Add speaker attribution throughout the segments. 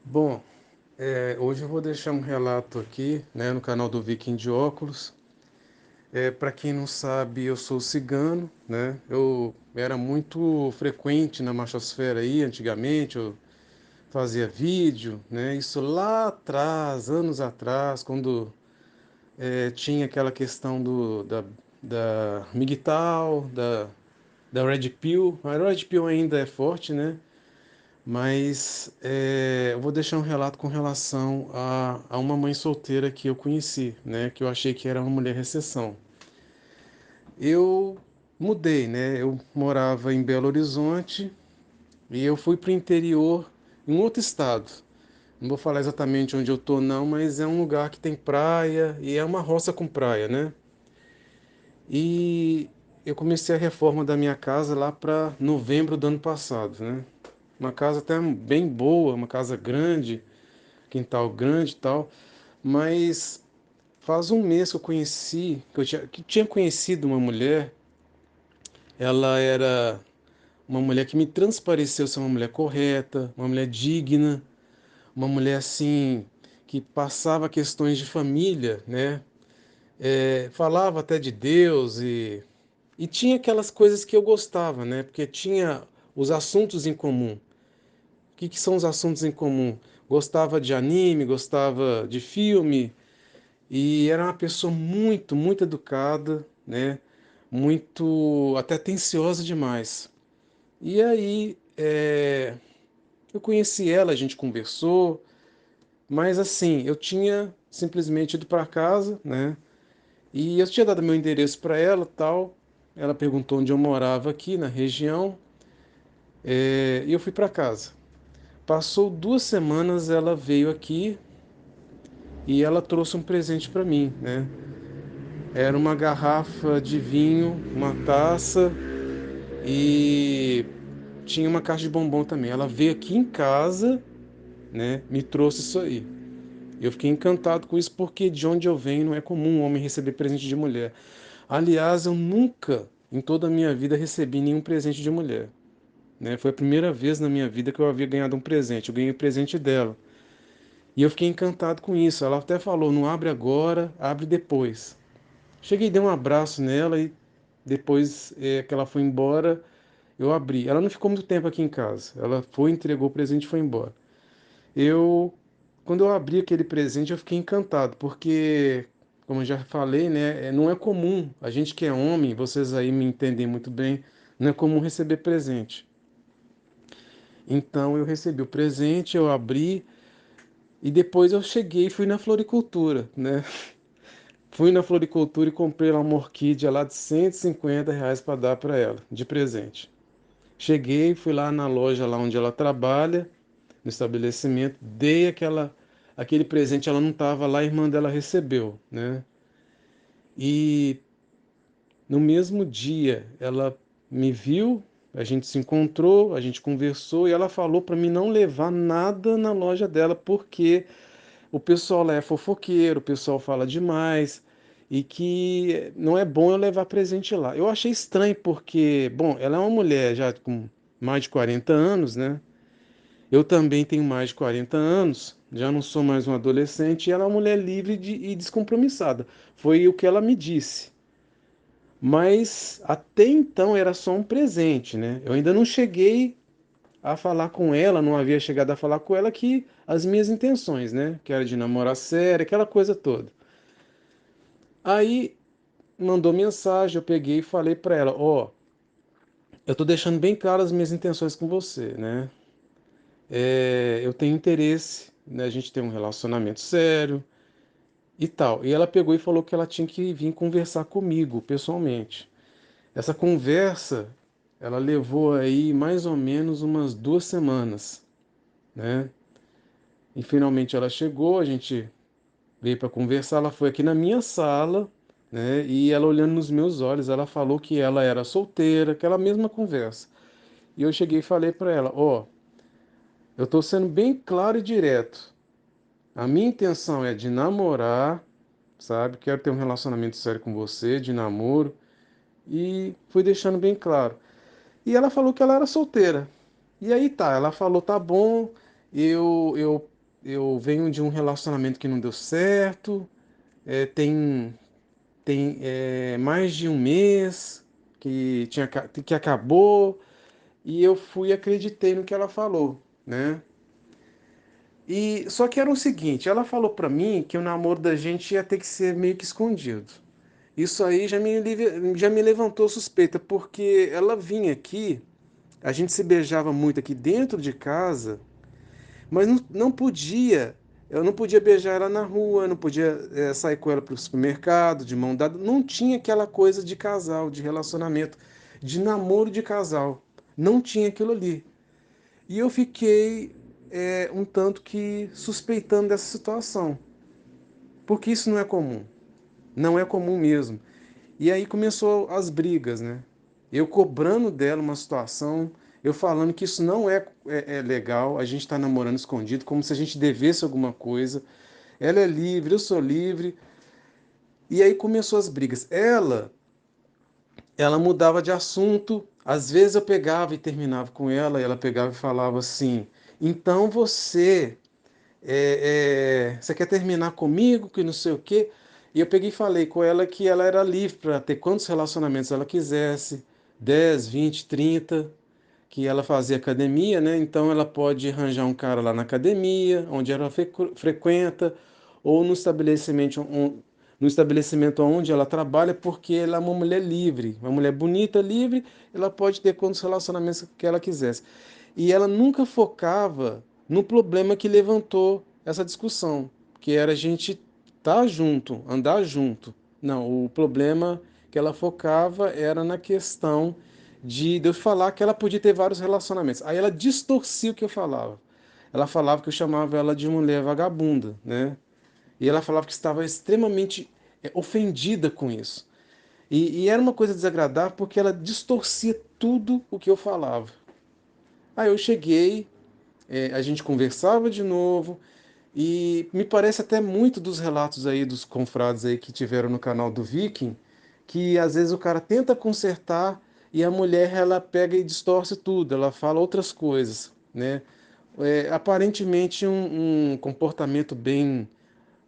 Speaker 1: Bom, hoje eu vou deixar um relato aqui, né, no canal do Viking de Óculos. Para quem não sabe, eu sou cigano, né? Eu era muito frequente na machosfera aí, antigamente, eu fazia vídeo, né? Isso lá atrás, anos atrás, quando tinha aquela questão da MGTOW, da Red Pill. A Red Pill ainda é forte, né? Mas eu vou deixar um relato com relação a uma mãe solteira que eu conheci, né? Que eu achei que era uma mulher exceção. Eu mudei, né? Eu morava em Belo Horizonte e eu fui para o interior, em um outro estado. Não vou falar exatamente onde eu tô, não, mas é um lugar que tem praia e é uma roça com praia, né? E eu comecei a reforma da minha casa lá para novembro do ano passado, né? Uma casa até bem boa, uma casa grande, quintal grande e tal, mas faz um mês que eu conheci, que tinha conhecido uma mulher. Ela era uma mulher que me transpareceu ser uma mulher correta, uma mulher digna, uma mulher assim que passava questões de família, né? Falava até de Deus e tinha aquelas coisas que eu gostava, né? Porque tinha os assuntos em comum. O que são os assuntos em comum? Gostava de anime, gostava de filme, e era uma pessoa muito, muito educada, né? Muito, até atenciosa demais. E aí, eu conheci ela, a gente conversou, mas assim, eu tinha simplesmente ido para casa, né? E eu tinha dado meu endereço para ela, tal. Ela perguntou onde eu morava aqui na região, e eu fui para casa. Passou 2 semanas, ela veio aqui e ela trouxe um presente para mim, né? Era uma garrafa de vinho, uma taça e tinha uma caixa de bombom também. Ela veio aqui em casa, né? Me trouxe isso aí. Eu fiquei encantado com isso porque de onde eu venho não é comum um homem receber presente de mulher. Aliás, eu nunca em toda a minha vida recebi nenhum presente de mulher, né? Foi a primeira vez na minha vida que eu havia ganhado um presente. Eu ganhei o presente dela. E eu fiquei encantado com isso. Ela até falou: não abre agora, abre depois. Cheguei, dei um abraço nela e depois que ela foi embora, eu abri. Ela não ficou muito tempo aqui em casa. Ela foi, entregou o presente e foi embora. Eu, quando eu abri aquele presente, eu fiquei encantado, porque, como eu já falei, né, não é comum, a gente que é homem, vocês aí me entendem muito bem, não é comum receber presente. Então eu recebi o presente, eu abri e depois eu cheguei e fui na floricultura, né? Fui na floricultura e comprei lá uma orquídea lá de R$ 150 para dar para ela, de presente. Cheguei, fui lá na loja lá onde ela trabalha, no estabelecimento, dei aquele presente, ela não estava lá, a irmã dela recebeu, né? E no mesmo dia ela me viu, a gente se encontrou, a gente conversou e ela falou para mim não levar nada na loja dela porque o pessoal lá é fofoqueiro, o pessoal fala demais e que não é bom eu levar presente lá. Eu achei estranho porque, bom, ela é uma mulher já com mais de 40 anos, né? Eu também tenho mais de 40 anos, já não sou mais um adolescente, e ela é uma mulher livre e descompromissada. Foi o que ela me disse. Mas até então era só um presente, né? Eu ainda não cheguei a falar com ela, não havia chegado a falar com ela que as minhas intenções, né? Que era de namorar sério, aquela coisa toda. Aí mandou mensagem, eu peguei e falei pra ela, ó, eu tô deixando bem claras as minhas intenções com você, né? Eu tenho interesse, né? A gente tem um relacionamento sério e tal. E ela pegou e falou que ela tinha que vir conversar comigo pessoalmente. Essa conversa, ela levou aí mais ou menos umas 2 semanas, né? E finalmente ela chegou, a gente veio para conversar, ela foi aqui na minha sala, né? E ela olhando nos meus olhos, ela falou que ela era solteira, aquela mesma conversa. E eu cheguei e falei para ela, ó, eu tô sendo bem claro e direto. A minha intenção é de namorar, sabe? Quero ter um relacionamento sério com você, de namoro, e fui deixando bem claro. E ela falou que ela era solteira. E aí tá, ela falou, tá bom, eu eu venho de um relacionamento que não deu certo, tem mais de um mês que acabou, e eu fui e acreditei no que ela falou, né? E só que era o seguinte, ela falou pra mim que o namoro da gente ia ter que ser meio que escondido. Isso aí já me levantou suspeita, porque ela vinha aqui, a gente se beijava muito aqui dentro de casa, mas não podia, eu não podia beijar ela na rua, não podia sair com ela para o supermercado, de mão dada, não tinha aquela coisa de casal, de relacionamento, de namoro de casal, não tinha aquilo ali. E eu fiquei um tanto que suspeitando dessa situação, porque isso não é comum, não é comum mesmo. E aí começou as brigas, né? Eu cobrando dela uma situação, eu falando que isso não é legal, a gente está namorando escondido, como se a gente devesse alguma coisa. Ela é livre, eu sou livre. E aí começou as brigas. Ela mudava de assunto. Às vezes eu pegava e terminava com ela, e ela pegava e falava assim: então você quer terminar comigo, que não sei o quê. E eu peguei e falei com ela que ela era livre para ter quantos relacionamentos ela quisesse, 10, 20, 30, que ela fazia academia, né? Então ela pode arranjar um cara lá na academia, onde ela frequenta, ou no estabelecimento onde ela trabalha, porque ela é uma mulher livre, uma mulher bonita, livre, ela pode ter quantos relacionamentos que ela quisesse. E ela nunca focava no problema que levantou essa discussão, que era a gente estar junto, andar junto. Não, o problema que ela focava era na questão de eu falar que ela podia ter vários relacionamentos. Aí ela distorcia o que eu falava. Ela falava que eu chamava ela de mulher vagabunda, né? E ela falava que estava extremamente ofendida com isso. E era uma coisa desagradável porque ela distorcia tudo o que eu falava. Aí eu cheguei, a gente conversava de novo, e me parece até muito dos relatos aí dos confrades aí que tiveram no canal do Viking, que às vezes o cara tenta consertar e a mulher ela pega e distorce tudo, ela fala outras coisas, né? Aparentemente um comportamento bem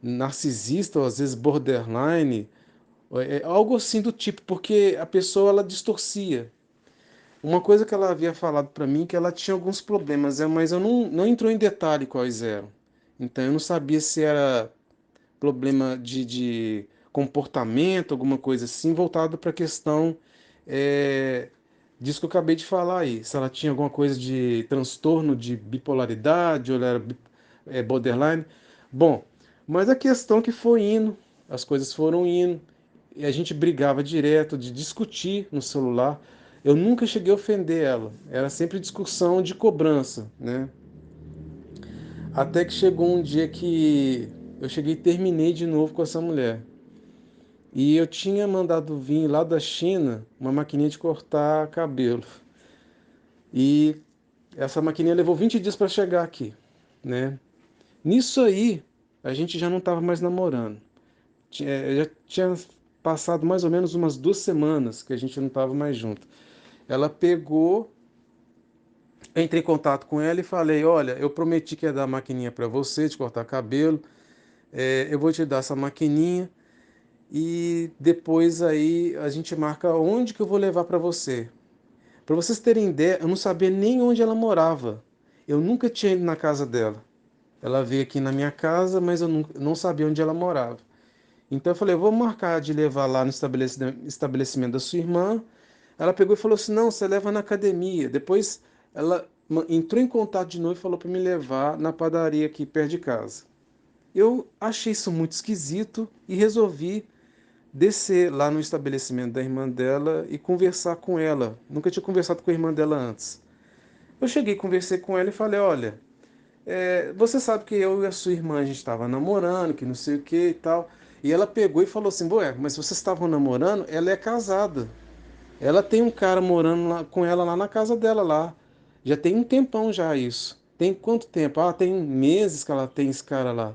Speaker 1: narcisista, ou às vezes borderline, algo assim do tipo, porque a pessoa ela distorcia. Uma coisa que ela havia falado para mim é que ela tinha alguns problemas, mas eu não entrou em detalhe quais eram. Então eu não sabia se era problema de comportamento, alguma coisa assim, voltado para a questão disso que eu acabei de falar aí. Se ela tinha alguma coisa de transtorno de bipolaridade, ou ela era borderline. Bom, mas a questão que foi indo, as coisas foram indo, e a gente brigava direto de discutir no celular. Eu nunca cheguei a ofender ela, era sempre discussão de cobrança, né? Até que chegou um dia que eu cheguei e terminei de novo com essa mulher. E eu tinha mandado vir lá da China uma maquininha de cortar cabelo. E essa maquininha levou 20 dias para chegar aqui, né? Nisso aí, a gente já não estava mais namorando. Já tinha passado mais ou menos umas 2 semanas que a gente não estava mais junto. Ela pegou, eu entrei em contato com ela e falei: olha, eu prometi que ia dar a maquininha para você de cortar cabelo. Eu vou te dar essa maquininha e depois aí a gente marca onde que eu vou levar para você. Para vocês terem ideia, eu não sabia nem onde ela morava. Eu nunca tinha ido na casa dela. Ela veio aqui na minha casa, mas eu não sabia onde ela morava. Então eu falei, eu vou marcar de levar lá no estabelecimento da sua irmã. Ela pegou e falou assim, não, você leva na academia. Depois ela entrou em contato de novo e falou para me levar na padaria aqui perto de casa. Eu achei isso muito esquisito e resolvi descer lá no estabelecimento da irmã dela e conversar com ela. Nunca tinha conversado com a irmã dela antes. Eu cheguei, conversei com ela e falei, olha, você sabe que eu e a sua irmã a gente estava namorando, que não sei o que e tal. E ela pegou e falou assim, ué, mas vocês estavam namorando? Ela é casada. Ela tem um cara morando lá, com ela lá na casa dela lá. Já tem um tempão já isso. Tem quanto tempo? Ah, tem meses que ela tem esse cara lá.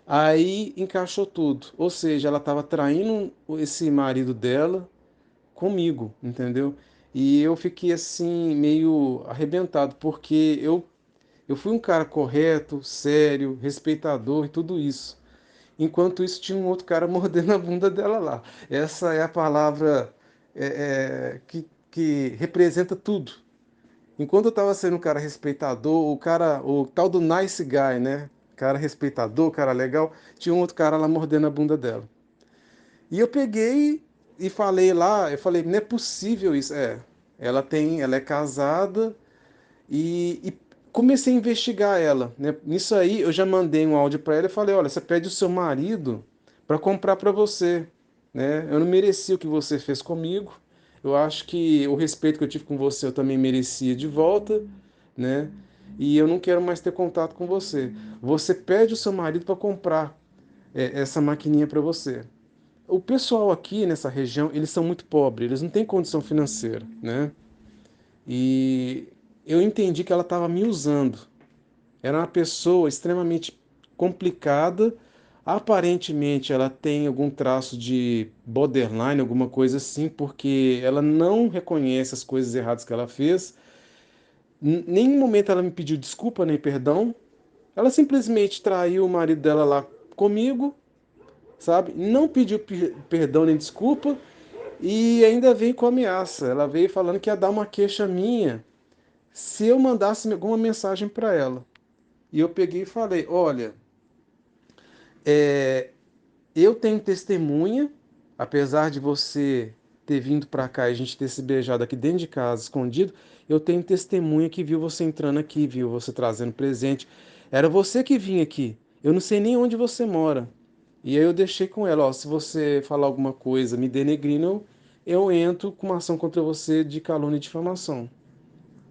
Speaker 1: Aí encaixou tudo. Ou seja, ela estava traindo esse marido dela comigo, entendeu? E eu fiquei assim, meio arrebentado, porque Eu fui um cara correto, sério, respeitador e tudo isso. Enquanto isso, tinha um outro cara mordendo a bunda dela lá. Essa é a palavra que representa tudo. Enquanto eu estava sendo um cara respeitador, o tal do nice guy, né? Cara respeitador, cara legal, tinha um outro cara lá mordendo a bunda dela. E eu peguei e falei lá, eu falei, não é possível isso. Ela é casada e comecei a investigar ela, né? Nisso aí eu já mandei um áudio para ela e falei, olha, você pede o seu marido para comprar para você, né? Eu não mereci o que você fez comigo. Eu acho que o respeito que eu tive com você eu também merecia de volta, né? E eu não quero mais ter contato com você. Você pede o seu marido para comprar essa maquininha para você. O pessoal aqui nessa região, eles são muito pobres, eles não têm condição financeira, né? E eu entendi que ela estava me usando. Era uma pessoa extremamente complicada. Aparentemente, ela tem algum traço de borderline, alguma coisa assim, porque ela não reconhece as coisas erradas que ela fez. Em nenhum momento ela me pediu desculpa nem perdão. Ela simplesmente traiu o marido dela lá comigo, sabe? Não pediu perdão nem desculpa e ainda veio com ameaça. Ela veio falando que ia dar uma queixa minha se eu mandasse alguma mensagem para ela. E eu peguei e falei: olha, eu tenho testemunha, apesar de você ter vindo para cá e a gente ter se beijado aqui dentro de casa, escondido, eu tenho testemunha que viu você entrando aqui, viu você trazendo presente. Era você que vinha aqui. Eu não sei nem onde você mora. E aí eu deixei com ela, ó, se você falar alguma coisa me denegrindo, eu entro com uma ação contra você de calúnia e difamação.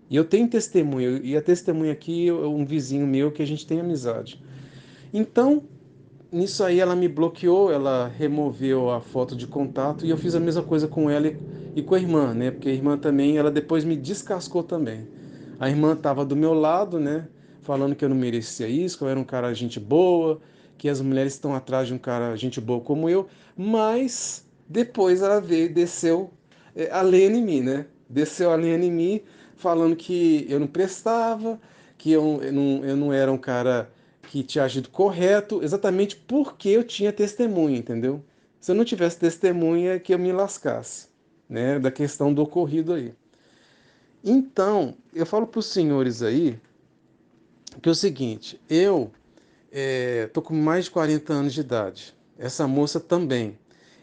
Speaker 1: E eu tenho testemunha, e a testemunha aqui é um vizinho meu que a gente tem amizade. Então, nisso aí ela me bloqueou, ela removeu a foto de contato e eu fiz a mesma coisa com ela e com a irmã, né? Porque a irmã também, ela depois me descascou também. A irmã estava do meu lado, né? Falando que eu não merecia isso, que eu era um cara gente boa, que as mulheres estão atrás de um cara gente boa como eu, mas depois ela veio e desceu a lenha em mim, né? Desceu a lenha em mim, falando que eu não prestava, que eu não era um cara que tinha agido correto, exatamente porque eu tinha testemunha, entendeu? Se eu não tivesse testemunha, é que eu me lascasse, né? Da questão do ocorrido aí. Então, eu falo para os senhores aí que é o seguinte, eu tô com mais de 40 anos de idade, essa moça também,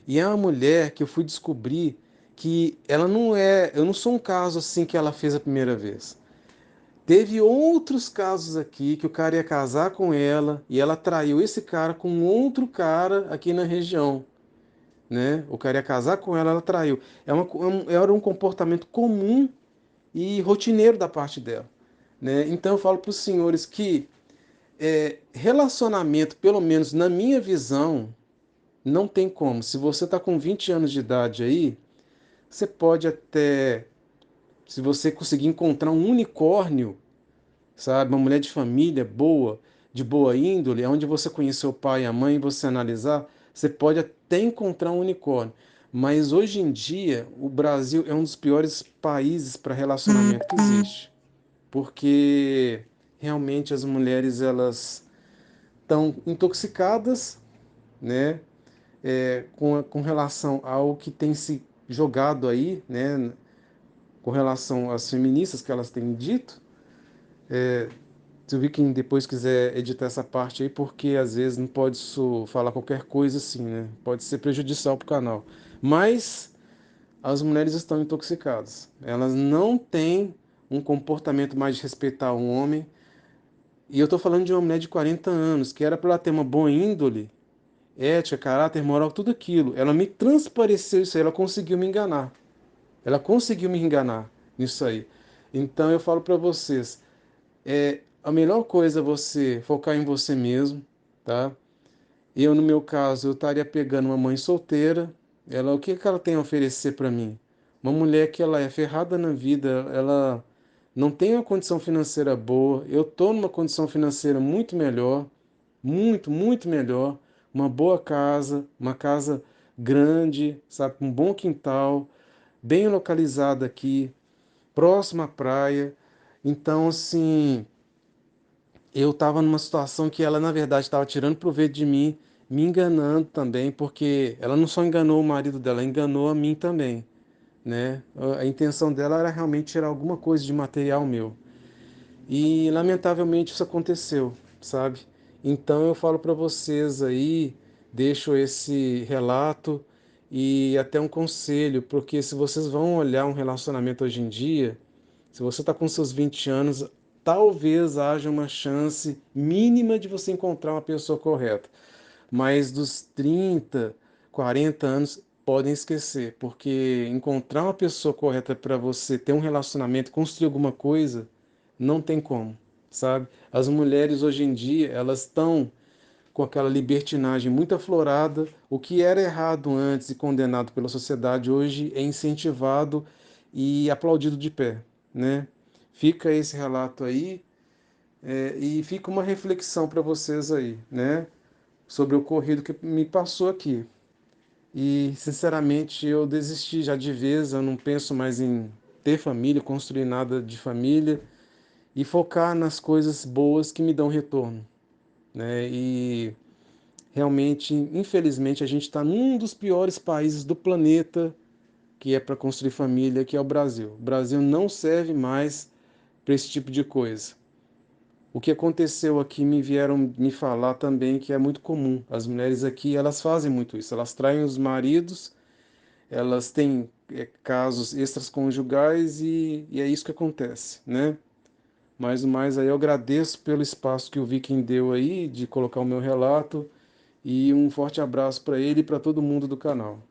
Speaker 1: e é uma mulher que eu fui descobrir que ela não é, eu não sou um caso assim que ela fez a primeira vez. Teve outros casos aqui que o cara ia casar com ela e ela traiu esse cara com outro cara aqui na região, né? O cara ia casar com ela, ela traiu. Era um comportamento comum e rotineiro da parte dela, né? Então eu falo para os senhores que relacionamento, pelo menos na minha visão, não tem como. Se você está com 20 anos de idade aí, você pode até, se você conseguir encontrar um unicórnio, sabe? Uma mulher de família boa, de boa índole, onde você conheceu o pai e a mãe, e você analisar, você pode até encontrar um unicórnio. Mas hoje em dia, o Brasil é um dos piores países para relacionamento que existe, porque realmente as mulheres elas estão intoxicadas, né? Com relação ao que tem se jogado aí, né? Com relação às feministas que elas têm dito. Se o Viking depois quiser editar essa parte aí, porque às vezes não pode falar qualquer coisa assim, né? Pode ser prejudicial para o canal. Mas as mulheres estão intoxicadas. Elas não têm um comportamento mais de respeitar um homem. E eu estou falando de uma mulher de 40 anos, que era para ela ter uma boa índole, ética, caráter, moral, tudo aquilo. Ela me transpareceu isso aí, ela conseguiu me enganar. Ela conseguiu me enganar nisso aí. Então eu falo para vocês, a melhor coisa é você focar em você mesmo, tá? Eu, no meu caso, eu estaria pegando uma mãe solteira. Ela, o que que ela tem a oferecer para mim? Uma mulher que ela é ferrada na vida, ela não tem uma condição financeira boa. Eu tô numa condição financeira muito melhor, muito, muito melhor. Uma boa casa, uma casa grande, sabe, com um bom quintal, bem localizada aqui, próxima à praia. Então, assim, eu estava numa situação que ela, na verdade, estava tirando proveito de mim, me enganando também, porque ela não só enganou o marido dela, enganou a mim também, né? A intenção dela era realmente tirar alguma coisa de material meu. E lamentavelmente isso aconteceu, sabe? Então eu falo para vocês aí, deixo esse relato e até um conselho, porque se vocês vão olhar um relacionamento hoje em dia, se você está com seus 20 anos, talvez haja uma chance mínima de você encontrar uma pessoa correta. Mas dos 30, 40 anos, podem esquecer, porque encontrar uma pessoa correta para você ter um relacionamento, construir alguma coisa, não tem como, sabe? As mulheres hoje em dia, elas estão com aquela libertinagem muito aflorada. O que era errado antes e condenado pela sociedade, hoje é incentivado e aplaudido de pé, né? Fica esse relato aí, e fica uma reflexão para vocês aí, né? Sobre o ocorrido que me passou aqui. E, sinceramente, eu desisti já de vez, eu não penso mais em ter família, construir nada de família e focar nas coisas boas que me dão retorno, né? E realmente, infelizmente, a gente está num dos piores países do planeta que é para construir família, que é o Brasil. O Brasil não serve mais para esse tipo de coisa. O que aconteceu aqui me vieram me falar também que é muito comum. As mulheres aqui, elas fazem muito isso. Elas traem os maridos, elas têm casos extraconjugais e é isso que acontece, né? Mais mais aí eu agradeço pelo espaço que o Viking deu aí de colocar o meu relato e um forte abraço para ele e para todo mundo do canal.